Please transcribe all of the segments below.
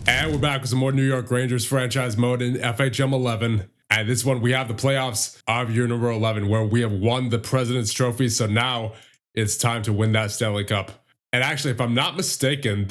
And we're back with some more New York Rangers franchise mode in FHM 11. And this one, we have the playoffs of year number 11, where we have won the President's Trophy. So now it's time to win that Stanley Cup. And actually, if I'm not mistaken,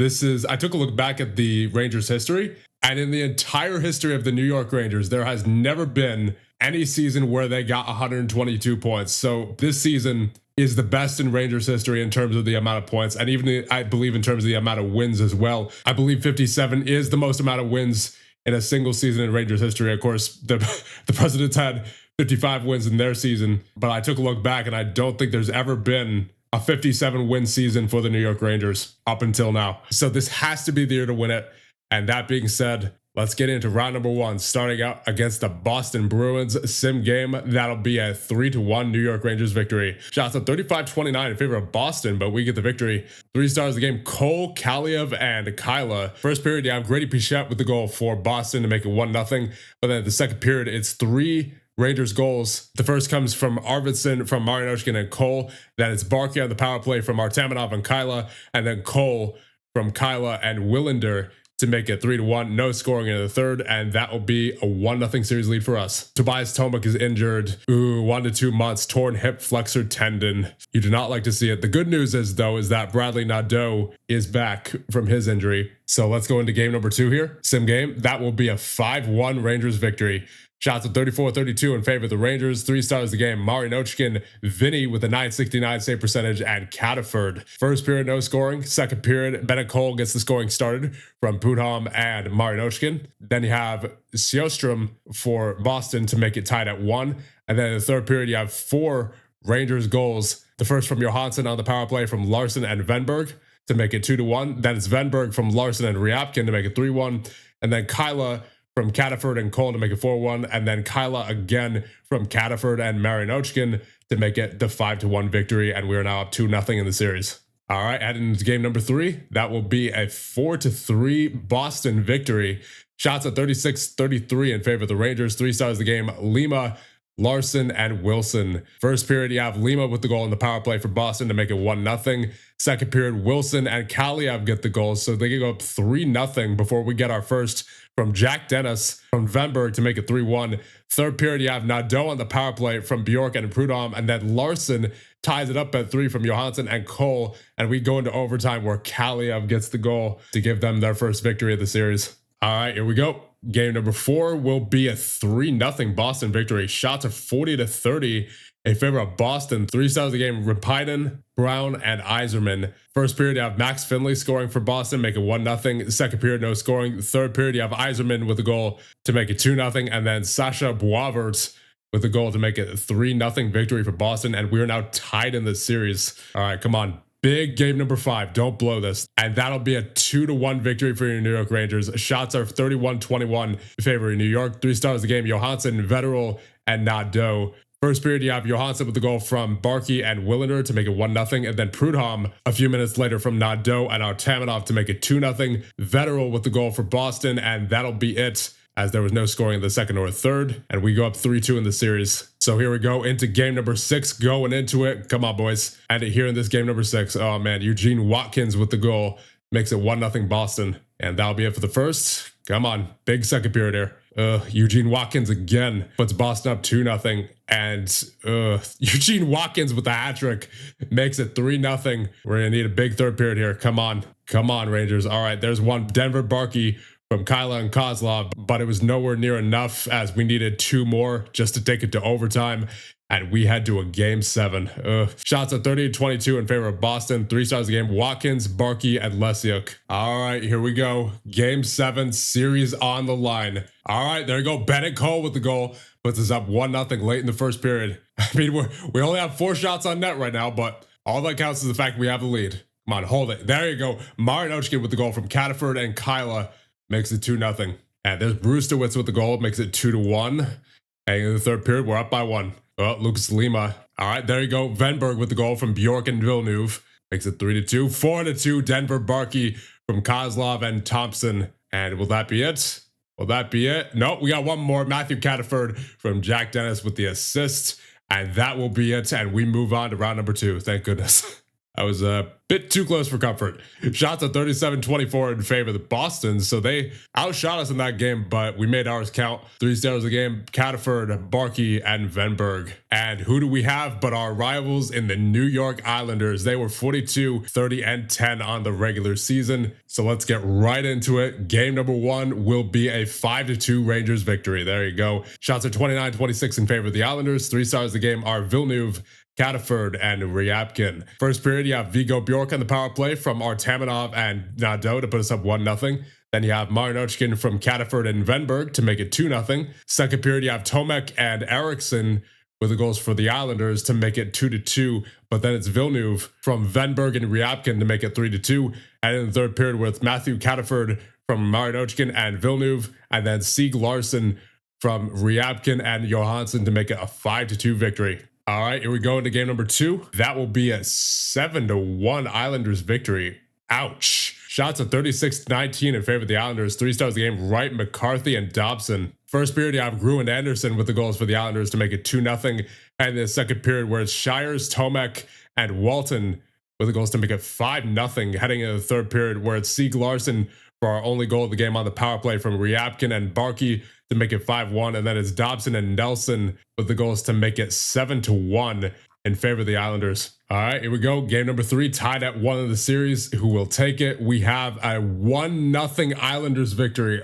I took a look back at the Rangers history. And in the entire history of the New York Rangers, there has never been any season where they got 122 points. So this season is the best in Rangers history in terms of the amount of points, and even I believe in terms of the amount of wins as well. I believe 57 is the most amount of wins in a single season in Rangers history. Of course, the Presidents had 55 wins in their season, but I took a look back and I don't think there's ever been a 57 win season for the New York Rangers up until now. So this has to be the year to win it. And that being said, let's get into round number 1, starting out against the Boston Bruins sim game. That'll be a 3-1 New York Rangers victory. Shots at 35-29 in favor of Boston, but we get the victory. 3 stars of the game: Cole, Kaliev, and Kyla. First period, you have Grady Pichette with the goal for Boston to make it 1-0. But then the second period, it's 3 Rangers goals. The first comes from Arvidsson, from Marinoshkin, and Cole. Then it's Barkey on the power play from Artamanov and Kyla. And then Cole from Kyla and Willander to make it 3-1. No scoring in the third, and that will be a 1-0 series lead for us. Tobias Tomek is injured. 1 to 2 months, torn hip flexor tendon. You do not like to see it. The good news is, though, is that Bradley Nadeau is back from his injury. So let's go into game number 2 here. Sim game. That will be a 5-1 Rangers victory. Shots at 34-32 in favor of the Rangers. 3 stars of the game: Marinochkin, Vinny with a 969 save percentage, and Cataford. First period, no scoring. Second period, Bennett Cole gets the scoring started from Prudhomme and Marinochkin. Then you have Sjöström for Boston to make it tied at 1. And then in the third period, you have 4 Rangers goals. The first from Johansson on the power play from Larson and Venberg to make it 2-1. Then it's Venberg from Larson and Ryabkin to make it 3-1. And then Kyla from Cataford and Cole to make it 4-1, and then Kyla again from Cataford and Marinochkin to make it the 5-1 victory, and we are now up 2-0 in the series. All right, heading into game number 3, that will be a 4-3 Boston victory. Shots at 36-33 in favor of the Rangers. 3 stars of the game: Lima, Larson, and Wilson. First period, you have Lima with the goal in the power play for Boston to make it 1-0. Second period, Wilson and Kaliev get the goals, so they can go up 3-0 before we get our first from Jack Dennis from Venberg to make it 3-1. Third period, you have Nadeau on the power play from Bjork and Prudhomme, and then Larson ties it up at 3 from Johansson and Cole, and we go into overtime where Kaliev gets the goal to give them their first victory of the series. All right, here we go. Game number 4 will be a 3-0 Boston victory. Shots are 40-30 in favor of Boston. 3 stars of the game: Rapainen, Brown, and Yzerman. First period, you have Max Finley scoring for Boston, make it 1-0. Second period, no scoring. Third period, you have Yzerman with a goal to make it 2-0. And then Sasha Boisvert with a goal to make it a 3-0 victory for Boston. And we are now tied in this series. All right, come on. Big game number 5. Don't blow this. And that'll be a 2-1 victory for your New York Rangers. Shots are 31-21 in favor of New York. 3 stars of the game: Johansson, Vetterl, and Nadeau. First period, you have Johansson with the goal from Barkey and Willander to make it 1-0. And then Prudhomme a few minutes later from Nadeau and Artamanov to make it 2-0. Vetterl with the goal for Boston, and that'll be it, as there was no scoring in the second or third, and we go up 3-2 in the series. So here we go into game number 6, going into it. Come on, boys. And here in this game number 6, oh man, Eugene Watkins with the goal makes it 1-0 Boston. And that'll be it for the first. Come on, big second period here. Eugene Watkins again puts Boston up 2-0. And Eugene Watkins with the hat trick makes it 3-0. We're going to need a big third period here. Come on, Rangers. All right, there's one. Denver Barkey from Kyla and Kozlov, but it was nowhere near enough, as we needed 2 more just to take it to overtime, and we head to a game 7. Shots at 30-22 in favor of Boston. 3 stars of the game: Watkins, Barkey, and Lesiuk. All right, here we go. Game 7, series on the line. All right, there you go. Bennett Cole with the goal puts us up 1-0 late in the first period. I mean, we only have 4 shots on net right now, but all that counts is the fact we have the lead. Come on, hold it. There you go. Marinochkin with the goal from Cataford and Kyla makes it 2-0. And there's Brewsterwitz with the goal, makes it 2-1. And in the third period, we're up by 1. Oh, Lucas Lima. All right, there you go. Venberg with the goal from Bjork and Villeneuve makes it 3-2. 4-2, Denver Barkey from Kozlov and Thompson. And will that be it? Will that be it? No, we got one more. Matthew Cataford from Jack Dennis with the assist. And that will be it. And we move on to round number 2. Thank goodness. I was a bit too close for comfort. Shots at 37-24 in favor of the Boston, so they outshot us in that game, but we made ours count. 3 stars a game, Cataford, Barkey, and Venberg. And who do we have but our rivals in the New York Islanders? They were 42, 30, and 10 on the regular season. So let's get right into it. Game number 1 will be a 5-2 Rangers victory. There you go. Shots at 29-26 in favor of the Islanders. 3 stars a game are Villeneuve, Cataford, and Ryabkin. First period, you have Vigo Bjork on the power play from Artamanov and Nadeau to put us up 1-0. Then you have Marinochkin from Cataford and Venberg to make it 2-0. Second period, you have Tomek and Eriksson with the goals for the Islanders to make it 2-2. But then it's Villeneuve from Venberg and Ryabkin to make it 3-2. And in the third period, with Matthew Cataford from Marinochkin and Villeneuve, and then Sieg Larsson from Ryabkin and Johansson to make it a 5-2 victory. All right, here we go into game number 2. That will be a 7-1 Islanders victory. Ouch. Shots at 36-19 in favor of the Islanders. 3 stars of the game, Wright, McCarthy, and Dobson. First period, you have Grew and Anderson with the goals for the Islanders to make it 2-0. And the second period, where it's Shires, Tomek, and Walton with the goals to make it 5-0. Heading into the third period, where it's Sieg Larsson for our only goal of the game on the power play from Ryabkin and Barkey to make it 5-1, and then it's Dobson and Nelson with the goals to make it 7-1 in favor of the Islanders. All right, here we go. Game number 3, tied at 1 in the series. Who will take it? We have a 1-0 Islanders victory.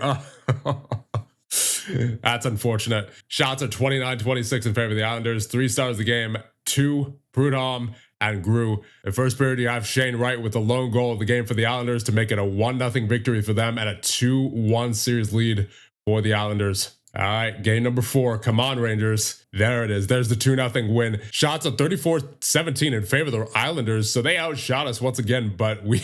That's unfortunate. Shots are 29-26 in favor of the Islanders. 3 stars of the game, 2 Prudhomme and Grew. In first period, you have Shane Wright with the lone goal of the game for the Islanders to make it a 1-0 victory for them and a 2-1 series lead for the Islanders. All right, game number 4. Come on, Rangers. There it is. There's the 2-0 win. Shots of 34-17 in favor of the Islanders. So they outshot us once again, but we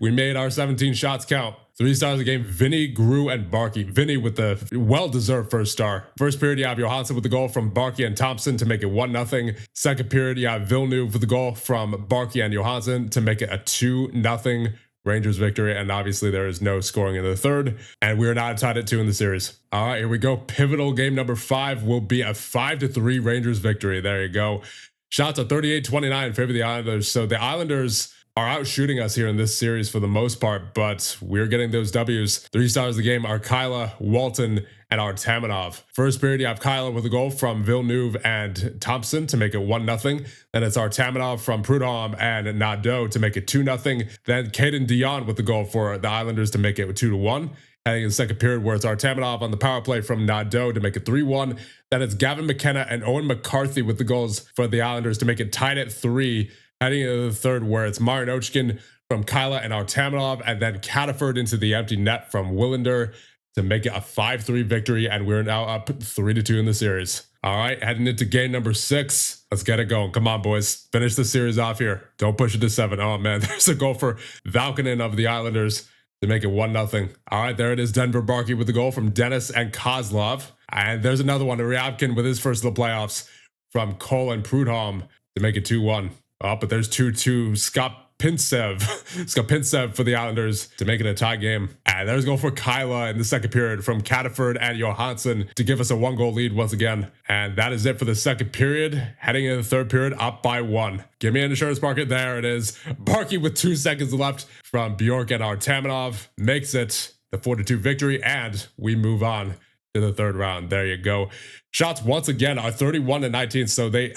made our 17 shots count. 3 stars of the game, Vinny, Grew, and Barkey. Vinny with the well-deserved first star. First period, you have Johansson with the goal from Barkey and Thompson to make it 1-0. Second period, you have Villeneuve with the goal from Barkey and Johansson to make it a 2-0 Rangers victory, and obviously there is no scoring in the third, and we are now tied at 2 in the series. All right, here we go. Pivotal game number 5 will be a 5-3 Rangers victory. There you go. Shots at 38-29 in favor of the Islanders. So the Islanders are out shooting us here in this series for the most part, but we're getting those W's. 3 stars of the game are Kyla, Walton, and Artamanov. First period, you have Kyla with a goal from Villeneuve and Thompson to make it 1-0. Then it's Artamanov from Prudhomme and Nadeau to make it 2-0. Then Caden Dion with the goal for the Islanders to make it 2-1. Heading in the second period, where it's Artamanov on the power play from Nadeau to make it 3-1. Then it's Gavin McKenna and Owen McCarthy with the goals for the Islanders to make it tied at 3. Heading into the third, where it's Marinochkin from Kyla and Artamanov, and then Cataford into the empty net from Willander to make it a 5-3 victory, and we're now up 3-2 in the series. All right, heading into game number 6. Let's get it going. Come on, boys. Finish the series off here. Don't push it to 7. Oh, man, there's a goal for Valkonen of the Islanders to make it 1-0. All right, there it is. Denver Barkey with the goal from Dennis and Kozlov. And there's another one, Ryabkin with his first of the playoffs from Cole and Prudhomme to make it 2-1. Oh, but there's 2-2. Scott Pintsev for the Islanders to make it a tie game. And there's a goal for Kyla in the second period from Cataford and Johansson to give us a 1-goal lead once again. And that is it for the second period. Heading into the third period, up by 1. Give me an insurance market. There it is. Barkey with 2 seconds left from Bjork and Artamanov makes it the 4-2 victory, and we move on to the third round. There you go. Shots once again are 31-19, so they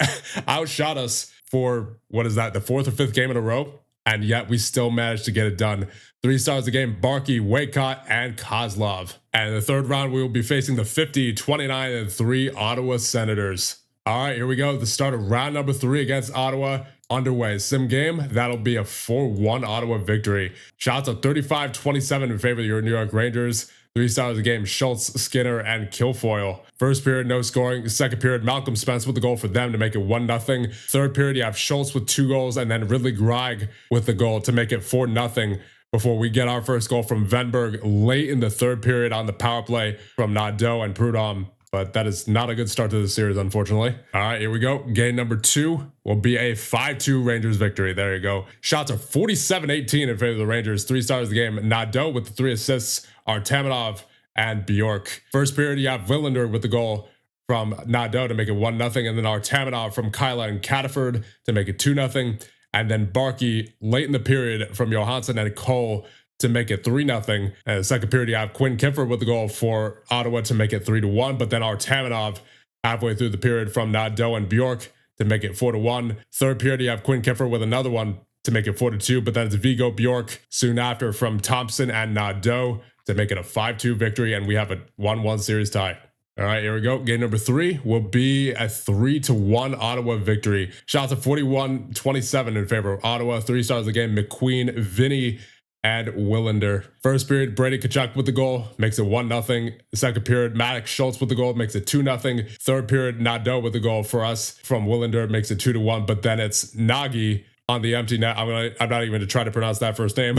outshot us for, what is that, the 4th or 5th game in a row? And yet we still managed to get it done. 3 stars of the game, Barkey, Waycott, and Kozlov. And in the third round, we will be facing the 50-29-3 Ottawa Senators. All right, here we go. The start of round number 3 against Ottawa underway. Sim game, that'll be a 4-1 Ottawa victory. Shots of 35-27 in favor of your New York Rangers. 3 stars of the game, Schultz, Skinner, and Kilfoyle. First period, no scoring. Second period, Malcolm Spence with the goal for them to make it 1-0. Third period, you have Schultz with 2 goals, and then Ridley Greig with the goal to make it 4-0 before we get our first goal from Venberg late in the third period on the power play from Nadeau and Prudhomme. But that is not a good start to the series, unfortunately. All right, here we go. Game number 2 will be a 5-2 Rangers victory. There you go. Shots are 47-18 in favor of the Rangers. 3 stars of the game. Nadeau with the 3 assists. Artamanov and Bjork. First period, you have Willander with the goal from Nadeau to make it 1-0. And then Artamanov from Kyla and Cataford to make it 2-0. and then Barkey late in the period from Johansson and Cole to make it 3-0. And the second period, you have Quinn Kipfer with the goal for Ottawa to make it 3-1. But then Artamanov halfway through the period from Nadeau and Bjork to make it 4-1. Third period, you have Quinn Kipfer with another one to make it 4-2. But then it's Vigo Bjork soon after from Thompson and Nadeau to make it a 5-2 victory. And we have a 1-1 series tie. All right, here we go. Game number 3 will be a 3-1 Ottawa victory. Shots of 41-27 in favor of Ottawa. 3 stars of the game, McQueen, Vinny, and Willander. First period, Brady Tkachuk with the goal, makes it 1-0. Second period, Maddox Schultz with the goal, makes it 2-0. Third period, Nadeau with the goal for us from Willander, makes it 2-1. But then it's Nagy on the empty net. I'm not even going to try to pronounce that first name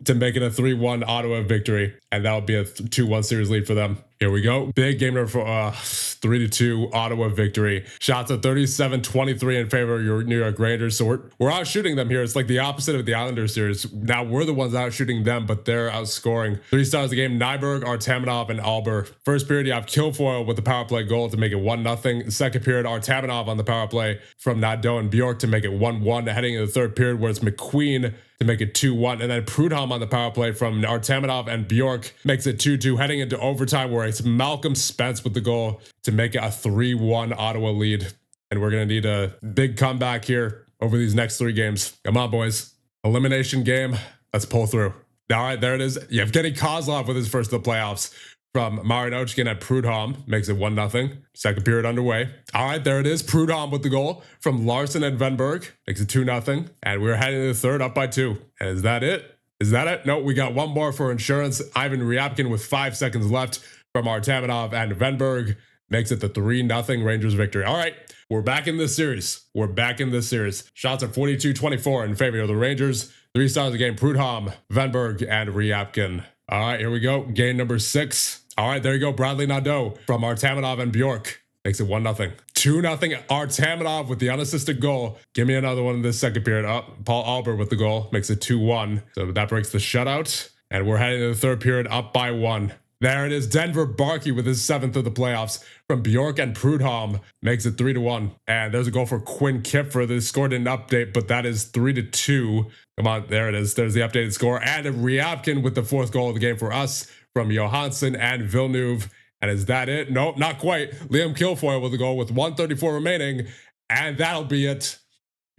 to make it a 3-1 Ottawa victory. And that'll be a 2-1 series lead for them. Here we go. Big game number 3-2 Ottawa victory. Shots of 37-23 in favor of your New York Rangers. So we're out shooting them here. It's like the opposite of the Islanders series. Now we're the ones out shooting them, but they're outscoring. 3 stars of the game, Nyberg, Artamanov, and Alber. First period, you have Kilfoyle with the power play goal to make it 1-0. Second period, Artamanov on the power play from Nadeau and Bjork to make it 1-1. Heading into the third period where it's McQueen to make it 2-1. And then Prudhomme on the power play from Artamanov and Bjork makes it 2-2. Heading into overtime where it's Malcolm Spence with the goal to make it a 3-1 Ottawa lead. And we're going to need a big comeback here over these next 3 games. Come on, boys. Elimination game. Let's pull through. All right, there it is. Yevgeny Kozlov with his first of the playoffs from Marinochkin and Prudhomme. Makes it 1-0. Second period underway. All right, there it is. Prudhomme with the goal from Larson and Venberg. Makes it 2-0. And we're heading to the third up by 2. And is that it? Is that it? No, we got one more for insurance. Ivan Ryabkin with 5 seconds left from Artamanov and Venberg makes it the 3-0 Rangers victory. All right, we're back in this series. We're back in this series. Shots are 42-24 in favor of the Rangers. 3 stars of the game, Prudhomme, Venberg, and Ryabkin. All right, here we go. Game number 6. All right, there you go. Bradley Nadeau from Artamanov and Bjork makes it 1-0. 2-0 Artamanov with the unassisted goal. Give me another one in this second period. Paul Albert with the goal makes it 2-1. So that breaks the shutout. And we're heading to the third period up by 1. There it is. Denver Barkey with his 7th of the playoffs from Bjork and Prudhomme makes it 3-1. And there's a goal for Quinn Kipfer. They scored an update, but that is 3-2. Come on, there it is. There's the updated score. And Ryabkin with the 4th goal of the game for us from Johansson and Villeneuve. And is that it? Nope, not quite. Liam Kilfoyle with a goal with 1:34 remaining. And that'll be it.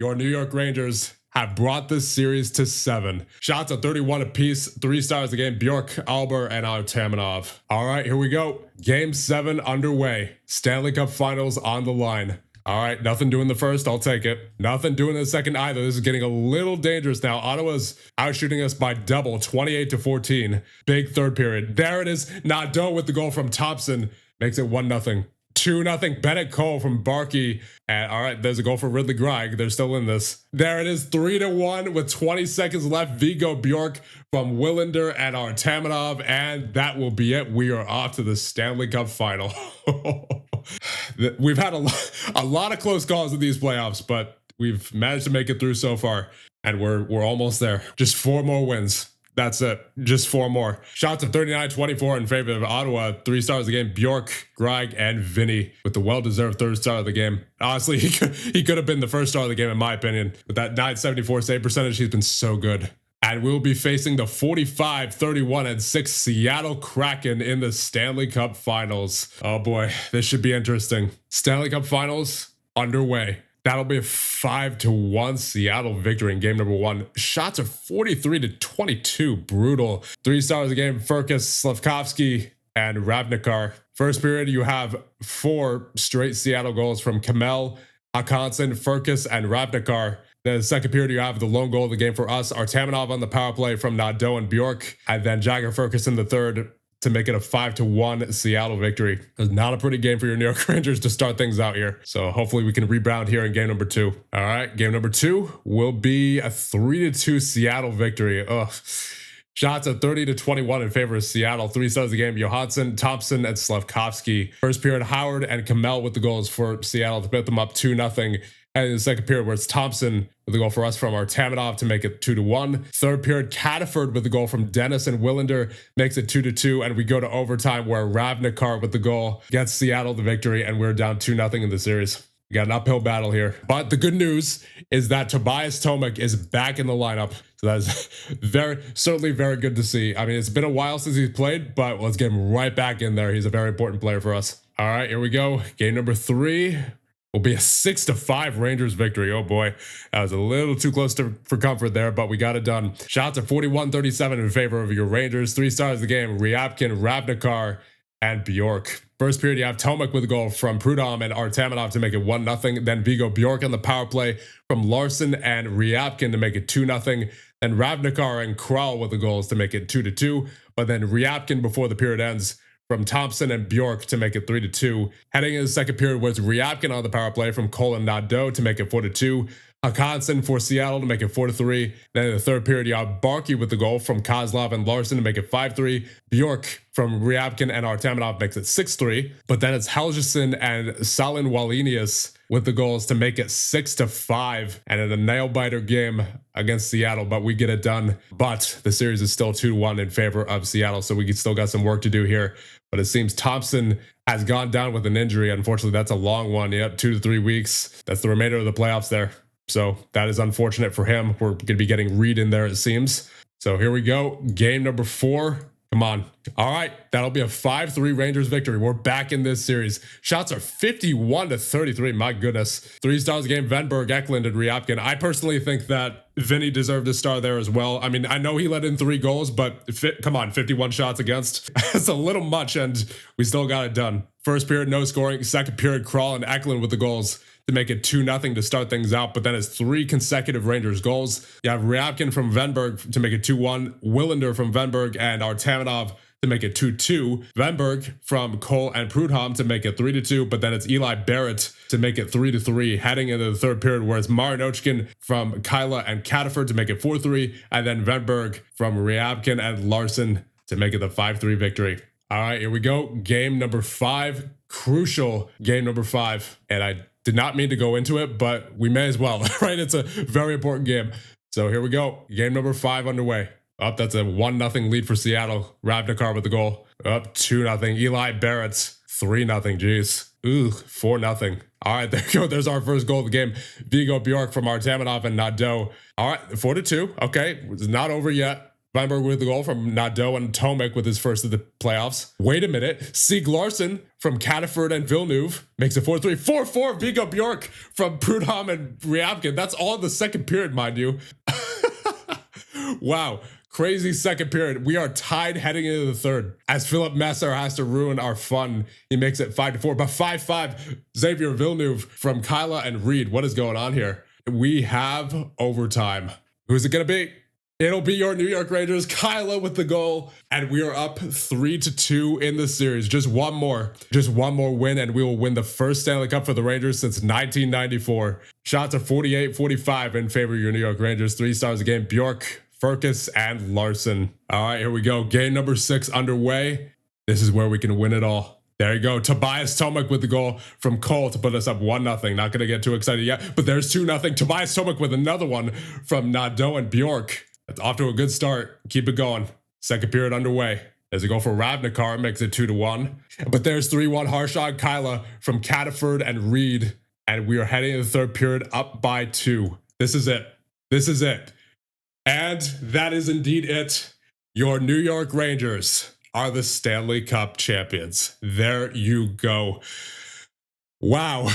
Your New York Rangers have brought this series to 7. Shots at 31 apiece, 3 stars a game, Bjork, Alber, and Artamanov. All right, here we go. Game 7 underway. Stanley Cup Finals on the line. All right, nothing doing the first, I'll take it. Nothing doing the second either. This is getting a little dangerous now. Ottawa's outshooting us by double, 28-14. Big third period. There it is. Nadeau with the goal from Thompson makes it 1-0. 2-0 Bennett Cole from Barkey. And all right, there's a goal for Ridley Greig. They're still in this. There it is, 3-1 with 20 seconds left. Vigo Bjork from Willander and Artamanov. And that will be it. We are off to the Stanley Cup Final. We've had a lot of close calls in these playoffs, but we've managed to make it through so far. And we're almost there. Just 4 more wins. That's it. Just 4 more. Shots of 39-24 in favor of Ottawa. 3 stars of the game, Bjork, Greig, and Vinny with the well-deserved 3rd star of the game. Honestly, he could have been the 1st star of the game in my opinion. With that 974 save percentage, he's been so good. And we'll be facing the 45-31-6 Seattle Kraken in the Stanley Cup Finals. Oh boy, this should be interesting. Stanley Cup Finals underway. That'll be a 5-1 Seattle victory in game number 1. Shots are 43-22. Brutal. 3 stars a game, Furcus, Slavkovsky, and Ravnikar. First period, you have 4 straight Seattle goals from Kamel, Hakanson, Furcus, and Ravnikar. The second period, you have the lone goal of the game for us. Artamanov on the power play from Nadeau and Bjork. And then Jagger Furcus in the third to make it a 5-1 Seattle victory. It's not a pretty game for your New York Rangers to start things out here. So hopefully we can rebound here in game number 2. All right, game number 2 will be a 3-2 Seattle victory. Ugh. Shots at 30-21 in favor of Seattle. 3 stars of the game, Johansson, Thompson, and Slavkovsky. First period, Howard and Kamel with the goals for Seattle to put them up 2-0. And in the second period, where it's Thompson with the goal for us from Artamanov to make it 2-1. Third period, Cataford with the goal from Dennis and Willander makes it 2-2. And we go to overtime where Ravnikar with the goal gets Seattle the victory, and we're down 2-0 in the series. We got an uphill battle here. But the good news is that Tobias Tomek is back in the lineup. So that's certainly very good to see. I mean, it's been a while since he's played, but let's get him right back in there. He's a very important player for us. All right, here we go. Game number 3 will be a 6-5 Rangers victory. Oh boy, that was a little too close for comfort there, but we got it done. Shots at 41-37 in favor of your Rangers. 3 stars of the game: Ryabkin, Ravnikar, and Bjork. First period, you have Tomek with a goal from Prudhomme and Artamanov to make it 1-0. Then Viggo Bjork on the power play from Larson and Ryabkin to make it 2-0. Then Ravnikar and Kral with the goals to make it 2-2. But then Ryabkin before the period ends from Thompson and Bjork to make it 3-2. Heading into the second period was Ryabkin on the power play from Cole and Nadeau to make it 4-2. Hakansen for Seattle to make it 4-3. Then in the third period, you have Barkey with the goal from Kozlov and Larson to make it 5-3. Bjork from Ryabkin and Artamanov makes it 6-3. But then it's Helgeson and Salin Wallenius with the goals to make it 6-5. And in a nail-biter game against Seattle, but we get it done. But the series is still 2-1 in favor of Seattle, so we still got some work to do here. But it seems Thompson has gone down with an injury. Unfortunately, that's a long one. Yep, 2 to 3 weeks. That's the remainder of the playoffs there. So that is unfortunate for him. We're going to be getting Reed in there, it seems. So here we go. Game number 4. Come on. All right. That'll be a 5-3 Rangers victory. We're back in this series. Shots are 51-33. My goodness. 3 stars a game: Venberg, Eklund, and Ryabkin. I personally think that Vinny deserved a star there as well. I mean, I know he let in 3 goals, but come on, 51 shots against. That's a little much, and we still got it done. First period, no scoring. Second period, Kral and Eklund with the goals to make it 2-0 to start things out, but then it's 3 consecutive Rangers goals. You have Ryabkin from Venberg to make it 2-1, Willander from Venberg and Artamanov to make it 2-2, Venberg from Cole and Prudhomme to make it 3-2, but then it's Eli Barrett to make it 3-3, heading into the third period where it's Marinochkin from Kyla and Cataford to make it 4-3, and then Venberg from Ryabkin and Larson to make it the 5-3 victory. All right, here we go. Game number 5, crucial game number 5, and I did not mean to go into it, but we may as well, right? It's a very important game. So here we go. Game number 5 underway. Up, that's a 1-0 lead for Seattle. Ravnikar with the goal. Up 2-0. Eli Barrett, 3-0. Jeez. Ooh, 4-0. All right, there you go. There's our first goal of the game. Viggo Bjork from Artamanov and Nadeau. All right, 4-2. Okay, it's not over yet. Weinberg with the goal from Nadeau and Tomek with his first of the playoffs. Wait a minute. Sieg Larson from Cataford and Villeneuve makes it 4-3. 4-4 Viggo Bjork from Prudhomme and Ryabkin. That's all in the second period, mind you. Wow. Crazy second period. We are tied heading into the third. As Philip Messer has to ruin our fun, he makes it 5-4. But 5-5, Xavier Villeneuve from Kyla and Reed. What is going on here? We have overtime. Who's it going to be? It'll be your New York Rangers, Kyla with the goal, and we are up 3-2 in the series. Just one more win, and we will win the first Stanley Cup for the Rangers since 1994. Shots are 48-45 in favor of your New York Rangers. 3 stars a game: Bjork, Furcus, and Larson. All right, here we go. Game number 6 underway. This is where we can win it all. There you go. Tobias Tomek with the goal from Cole to put us up 1-0. Not going to get too excited yet, but there's 2-0. Tobias Tomek with another one from Nadeau and Bjork. That's off to a good start. Keep it going. Second period underway. As a goal for Ravnikar, makes it 2-1. But there's 3-1 Harshad Kyla from Cataford and Reed. And we are heading to the third period up by 2. This is it. This is it. And that is indeed it. Your New York Rangers are the Stanley Cup champions. There you go. Wow.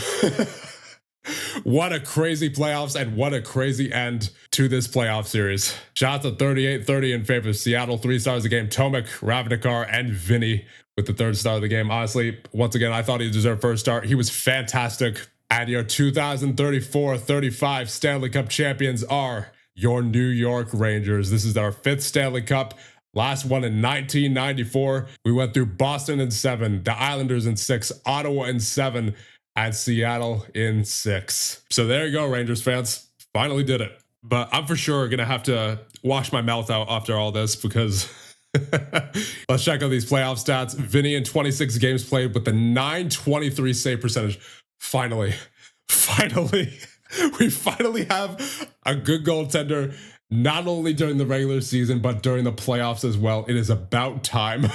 What a crazy playoffs and what a crazy end to this playoff series. Shots at 38-30 in favor of Seattle. 3 stars a game: Tomek, Ravnikar, and Vinny with the 3rd star of the game. Honestly, once again, I thought he deserved first start. He was fantastic. And your 2034-35 Stanley Cup champions are your New York Rangers. This is our 5th Stanley Cup. Last one in 1994. We went through Boston in 7, the Islanders in 6, Ottawa in 7, and Seattle in 6. So there you go, Rangers fans. Finally did it. But I'm for sure going to have to wash my mouth out after all this because let's check out these playoff stats. Vinny in 26 games played with the .923 save percentage. Finally, we finally have a good goaltender, not only during the regular season, but during the playoffs as well. It is about time.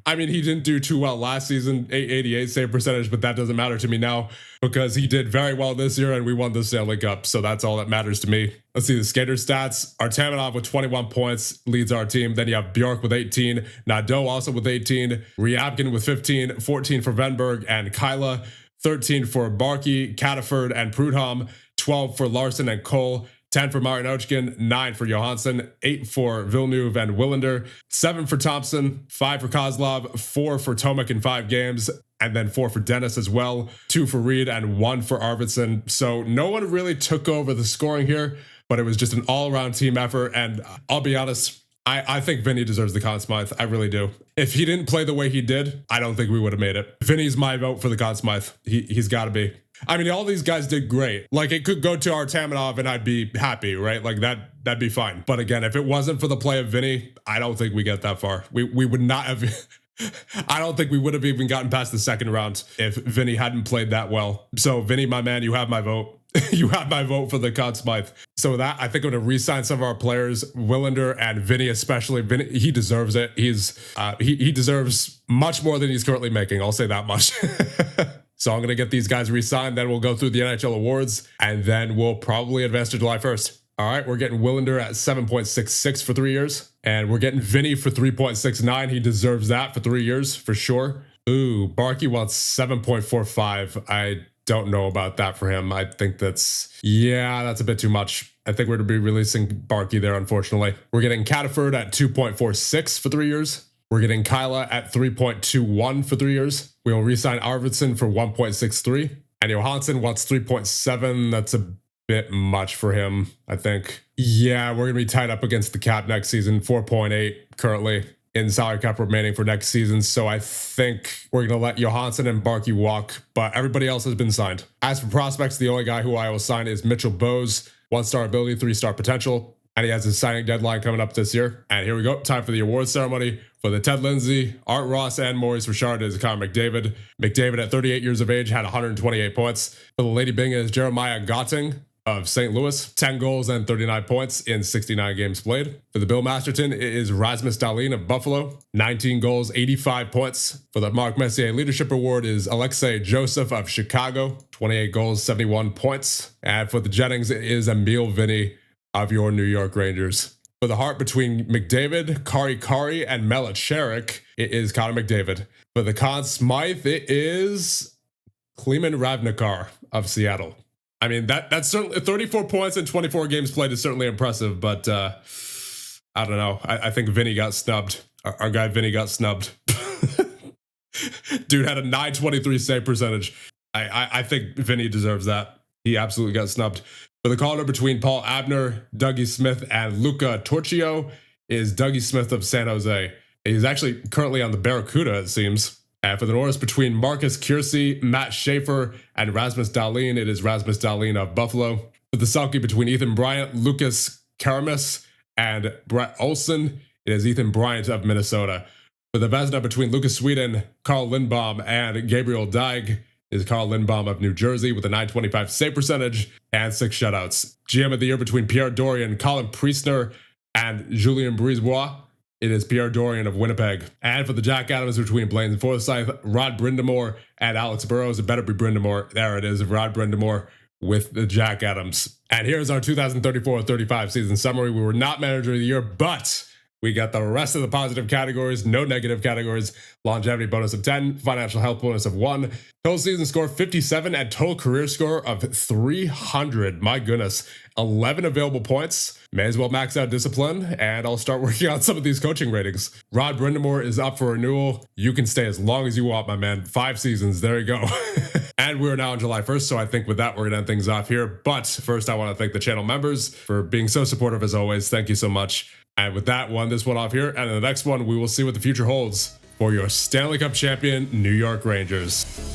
I mean, he didn't do too well last season, 888 save percentage, but that doesn't matter to me now because he did very well this year and we won the Stanley Cup. So that's all that matters to me. Let's see the skater stats. Artamanov with 21 points leads our team. Then you have Bjork with 18, Nadeau also with 18, Ryabkin with 15, 14 for Venberg and Kyla, 13 for Barkey, Cataford and Prudhomme, 12 for Larson and Cole, 10 for Martin Ochkin, 9 for Johansson, 8 for Villeneuve and Willander, 7 for Thompson, 5 for Kozlov, 4 for Tomek in 5 games, and then 4 for Dennis as well, 2 for Reed, and 1 for Arvidsson. So no one really took over the scoring here, but it was just an all-around team effort, and I'll be honest, I think Vinny deserves the Conn Smythe. I really do. If he didn't play the way he did, I don't think we would have made it. Vinny's my vote for the Conn Smythe. He's got to be. I mean, all these guys did great. Like, it could go to Artamanov and I'd be happy, right? Like, that'd be fine. But again, if it wasn't for the play of Vinny, I don't think we get that far. We would not have... I don't think we would have even gotten past the second round if Vinny hadn't played that well. So, Vinny, my man, you have my vote. You have my vote for the Conn Smythe. So with that, I think I'm going to re-sign some of our players, Willander and Vinny especially. Vinny, he deserves it. He deserves much more than he's currently making. I'll say that much. So I'm going to get these guys re-signed. Then we'll go through the NHL awards, and then we'll probably advance to July 1st. All right, we're getting Willander at 7.66 for 3 years, and we're getting Vinny for 3.69. He deserves that for 3 years for sure. Ooh, Barkey wants 7.45. I don't know about that for him. I think that's a bit too much. I think we're going to be releasing Barkey there, unfortunately. We're getting Cataford at 2.46 for 3 years. We're getting Kyla at 3.21 for 3 years. We will re-sign Arvidsson for 1.63. And Johansson wants 3.7. That's a bit much for him, I think. Yeah, we're going to be tied up against the cap next season, 4.8 currently in salary cap remaining for next season. So I think we're going to let Johansson and Barkey walk, but everybody else has been signed. As for prospects, the only guy who I will sign is Mitchell Bowes, 1-star ability, 3-star potential. And he has his signing deadline coming up this year. And here we go. Time for the awards ceremony. For the Ted Lindsay, Art Ross, and Maurice Richard is Connor McDavid. McDavid at 38 years of age had 128 points. For the Lady Byng is Jeremiah Gotting of St. Louis, 10 goals and 39 points in 69 games played. For the Bill Masterton, it is Rasmus Dahlin of Buffalo, 19 goals, 85 points. For the Mark Messier Leadership Award is Alexei Joseph of Chicago, 28 goals, 71 points. And for the Jennings, it is Emil Vinny of your New York Rangers. For the heart between McDavid, Kari, and Melicharik, it is Connor McDavid. For the Conn Smythe, it is Kleeman Ravnikar of Seattle. I mean, that's certainly 34 points in 24 games played is certainly impressive, but I don't know. I think Vinny got snubbed. Our guy Vinny got snubbed. Dude had a 923 save percentage. I think Vinny deserves that. He absolutely got snubbed. For the caller between Paul Abner, Dougie Smith, and Luca Torchio is Dougie Smith of San Jose. He's actually currently on the Barracuda, it seems. And for the Norris between Marcus Kiersey, Matt Schaefer, and Rasmus Dahlin, it is Rasmus Dahlin of Buffalo. For the Selkie between Ethan Bryant, Lucas Karamis, and Brett Olson, it is Ethan Bryant of Minnesota. For the Vezina between Lucas Sweden, Carl Lindbaum, and Gabriel Dyke, is Carl Lindbaum of New Jersey with a 925 save percentage and 6 shutouts. GM of the year between Pierre Dorian, Colin Priestner, and Julien Brisebois, it is Pierre Dorian of Winnipeg. And for the Jack Adams between Blaine Forsyth, Rod Brindamore, and Alex Burrows, it better be Brindamore. There it is, Rod Brindamore with the Jack Adams. And here's our 2034-35 season summary. We were not manager of the year, but we got the rest of the positive categories, no negative categories. Longevity bonus of 10, financial health bonus of 1, total season score 57, and total career score of 300. My goodness, 11 available points. May as well max out discipline, and I'll start working on some of these coaching ratings. Rod Brindamore is up for renewal. You can stay as long as you want, my man. 5 seasons, there you go. And we're now on July 1st, so I think with that, we're going to end things off here. But first, I want to thank the channel members for being so supportive as always. Thank you so much. And with that, we'll end this one off here. And in the next one, we will see what the future holds for your Stanley Cup champion, New York Rangers.